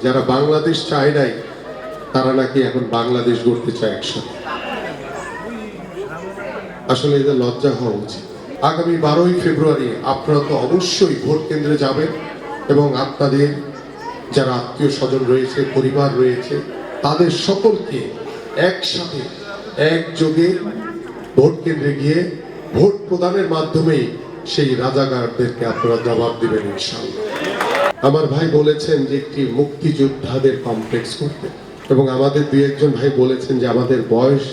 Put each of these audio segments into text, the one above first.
যারা বাংলাদেশ চায় নাই তারা নাকি এখন বাংলাদেশ গড়তে চায় একসাথে। আসলে এদের লজ্জা হওয়া উচিত। আগামী 12ই ফেব্রুয়ারি আপনারা তো অবশ্যই ভোট কেন্দ্রে যাবেন এবং আপনাদের যারা আত্মীয় স্বজন রয়েছে, পরিবার রয়েছে, তাদের সকলকে একসাথে একযোগে ভোট কেন্দ্রে গিয়ে ভোট প্রদানের মাধ্যমেই সেই রাজাকারদেরকে আপনারা জবাব দিবেন ইনশাআল্লাহ। আমার ভাই বলেছেন যে একটি মুক্তিযোদ্ধাদের কমপ্লেক্স করতে, এবং আমাদের দুই একজন ভাই বলেছেন যে আমাদের বয়স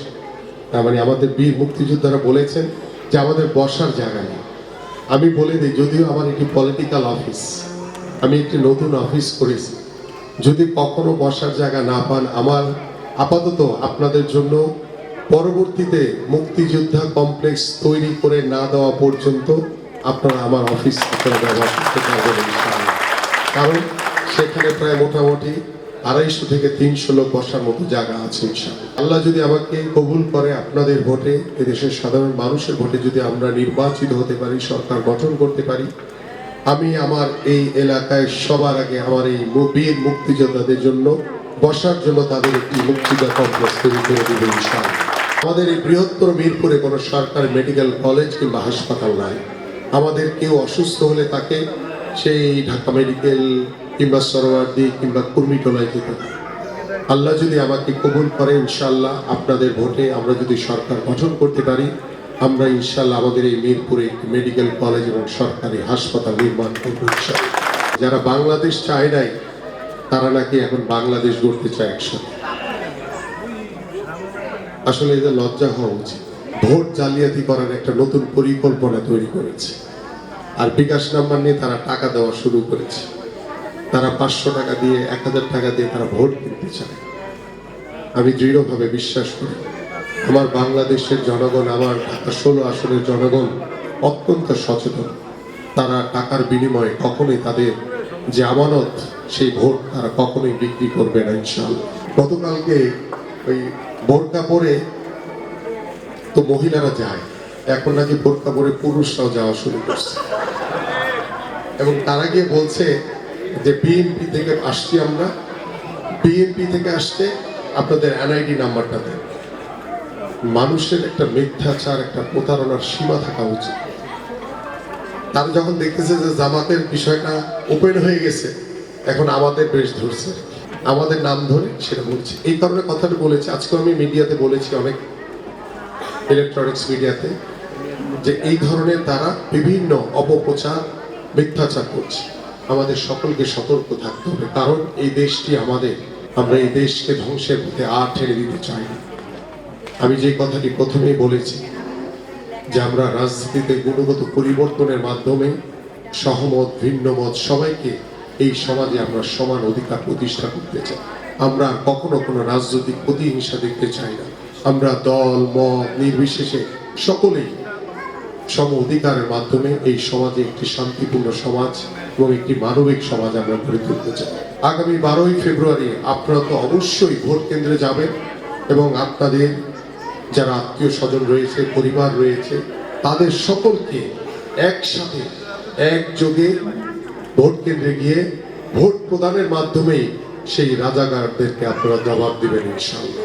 মানে আমাদের বীর মুক্তিযোদ্ধারা বলেছেন যে আমাদের বসার জায়গা নেই। আমি বলে দিই, যদিও আমার একটি পলিটিক্যাল অফিস, আমি একটি নতুন অফিস করেছি, যদি কখনো বসার জায়গা না পান, আমার আপাতত আপনাদের জন্য পরবর্তীতে মুক্তিযোদ্ধা কমপ্লেক্স তৈরি করে না দেওয়া পর্যন্ত আপনারা আমার অফিস আপনারা ব্যবহার করতে পারবেন ইনশাআল্লাহ। কারণ সেখানে প্রায় মোটামুটি 250 থেকে 300 লোক বসার মতো জায়গা আছে ইনশাআল্লাহ। আল্লাহ যদি আমাকে কবুল করে, আপনাদের ভোটে, এদেশের সাধারণ মানুষের ভোটে যদি আমরা নির্বাচিত হতে পারি, সরকার গঠন করতে পারি, আমি আমার এই এলাকায় সবার আগে আমার এই বীর মুক্তিযোদ্ধাদের জন্য বসার জন্য তাদের একটি মুক্তিযোদ্ধা কমপ্লেক্স তৈরি করে দেবে ইনশাআল্লাহ। আমাদের এই বৃহত্তর মিরপুরে কোনো সরকারি মেডিকেল কলেজ কিংবা হাসপাতাল নাই। আমাদের কেউ অসুস্থ হলে তাকে সেই ঢাকা মেডিকেল কিংবা সরোয়ার্দী কিংবা কুর্মিটোলায় যেতে হবে। আল্লাহ যদি আমাকে কবুল করে, ইনশাআল্লাহ আপনাদের ভোটে আমরা যদি সরকার গঠন করতে পারি, আমরা ইনশাআল্লাহ আমাদের এই মিরপুরে একটি মেডিকেল কলেজ এবং সরকারি হাসপাতাল নির্মাণ করব ইনশাআল্লাহ। যারা বাংলাদেশ চায় নাই তারা নাকি এখন বাংলাদেশ গড়তে চায় একসাথে। আসলে এদের লজ্জা হওয়া উচিত। ভোট জালিয়াতি করার একটা নতুন পরিকল্পনা তৈরি করেছে, আর বিকাশ নাম্বার নিয়ে তারা টাকা দেওয়া শুরু করেছে। তারা 500 টাকা দিয়ে, 1000 টাকা দিয়ে তারা ভোট কিনতে চায়। আমি দৃঢ়ভাবে বিশ্বাস করি আমার বাংলাদেশের জনগণ, আমার ঢাকা 16 আসনের জনগণ অত্যন্ত সচেতন। তারা টাকার বিনিময়ে কখনোই তাদের যে আমানত, সেই ভোট তারা কখনোই বিক্রি করবে না ইনশাআল্লাহ। গতকালকে ওই বোরকা পরে তো মহিলারা যায়, এখন নাকি বোরকা পরে পুরুষরাও যাওয়া শুরু করছে, এবং তারা গিয়ে বলছে যে বিএনপি থেকে আসছি আমরা, বিএনপি থেকে আসতে আপনাদের এনআইডি নাম্বারটা দেন। মানুষের একটা মিথ্যাচার, একটা প্রতারণার সীমা থাকা উচিত। তারা যখন দেখতেছে যে জামাতের বিষয়টা ওপেন হয়ে গেছে, এখন আমাদের বেশ ধরছে, আমাদের নাম ধরে সেটা বলছে। এই কারণে কথাটা বলেছি, আজকে আমি মিডিয়াতে বলেছি, অনেক ইলেকট্রনিক্স মিডিয়াতে, যে এই ধরনের তারা বিভিন্ন অপপ্রচার, মিথ্যাচার করছে। আমাদের সকলকে সতর্ক থাকতে হবে, কারণ এই দেশটি আমাদের, আমরা এই দেশকে ধ্বংসের পথে আর ঠেলে দিতে চাই না। আমি যে কথাটি প্রথমেই বলেছি যে আমরা রাজনীতিতে গুণগত পরিবর্তনের মাধ্যমে সহমত, ভিন্নমত সবাইকে এই সমাজে আমরা সমান অধিকার প্রতিষ্ঠা করতে চাই। আমরা কখনো কোনো রাজনৈতিক প্রতিহিংসা দেখতে চাই না। আমরা দল মত নির্বিশেষে সকলেই সম অধিকারের মাধ্যমে এই সমাজে একটি শান্তিপূর্ণ সমাজ এবং একটি মানবিক সমাজ আমরা গড়ে তুলতে চাই। আগামী 12ই ফেব্রুয়ারি আপনারা তো অবশ্যই ভোট কেন্দ্রে যাবেন এবং আপনাদের যারা আত্মীয় স্বজন রয়েছে, পরিবার রয়েছে, তাদের সকলকে একসাথে একযোগে ভোট কেন্দ্রে গিয়ে ভোট প্রদানের মাধ্যমেই সেই রাজাকারদেরকে আপনারা জবাব দিবেন ইনশাআল্লাহ।